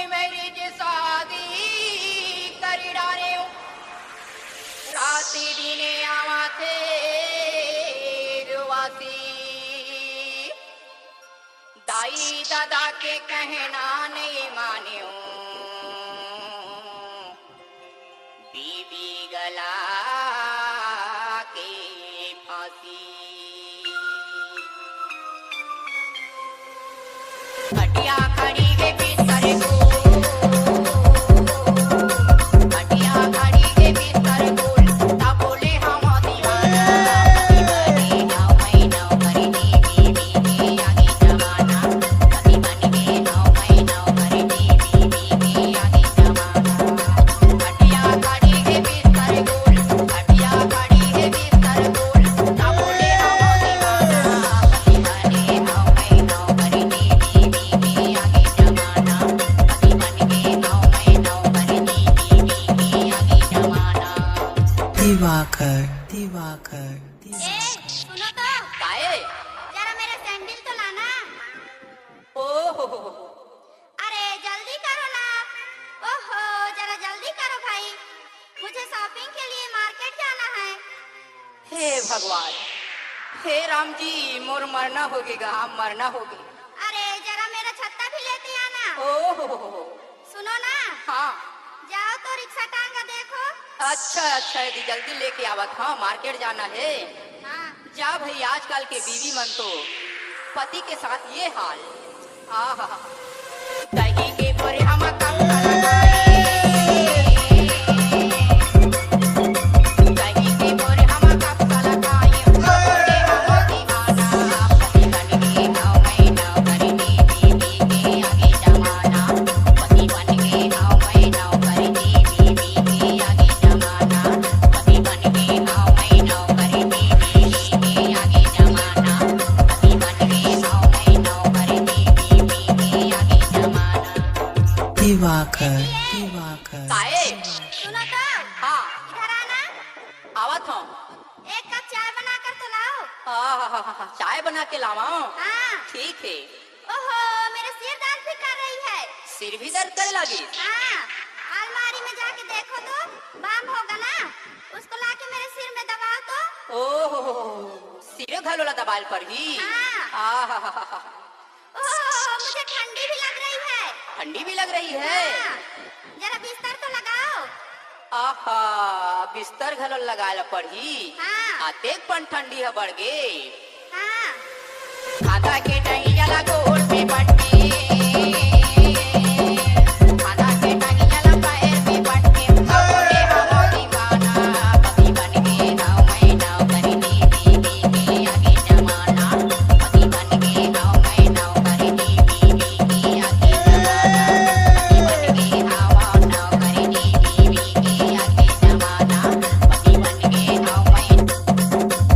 Marriage शादी करी डारे राती दिने आवा थे रुवासी दाई दादा के कहना नहीं मान्यो बीबी गला के फांसी खटिया खड़ी है बिस्तर को खटिया खड़ी है बिस्तर को ता बोले हम दीवाना कभी बने नाव मैं नाव करी बीबी के आगे जमाना कभी बन के नाव मैं नाव करी बीबी के आगे जमाना खटिया खड़ी है बिस्तर को खटिया खड़ी है बिस्तर को ता बोले हम दीवाना कभी बने नाव मैं नाव करी दिवाकर दिवाकर सुनो तो काहे जरा मेरा सैंडल तो लाना। ओहो अरे जल्दी करो ना। ओहो जरा जल्दी करो भाई, मुझे शॉपिंग के लिए मार्केट जाना है। हे भगवान हे राम जी मोर मरना होगेगा हम मरना होगी। अरे जरा मेरा छत्ता भी लेते आना। ओहो सुनो ना, हाँ जाओ तो रिक्शा टांगा देखो। अच्छा अच्छा यदि जल्दी लेके आवत हाँ मार्केट जाना है। हाँ जा भाई आजकल के बीवी मन तो पति के साथ ये हाल। आहा दही के पर हम कम लगाए दही के पर हम कम लगाए बोले हम दीवाना पति बन के नाव मैं नाव करी बीबी के आगे जमाना पति बन के नाव मैं नाव करी बीबी के आगे जमाना पति बन के नाव मैं नाव करी बीबी के आगे जमाना पति बन के नाव मैं नाव करी बीबी के आगे जमाना। दिवाकर दिवाकर काहे सुनो तो, हाँ इधर आना। आवत हूँ। एक कप चाय बना कर तो लाओ। आहा, चाय बना के लावा हाँ। ठीक है। ओहो मेरा सिर दर्द भी कर रही है। सिर भी दर्द करे लगी हाँ, अलमारी में जाके देखो तो बाम होगा ना, उसको लाके मेरे सिर में दबाओ तो। ओहो सिर घलोला दबाल पर ही हाँ। आहा, ओह मुझे ठंडी भी लग रही है। ठंडी भी लग रही है। हाँ, जरा बिस्तर तो लगाओ। आहा बिस्तर घलो लगाल पर ही हाँ। देख पन ठंडी है बढ़ गे हाँ खाता के नहीं जला गोल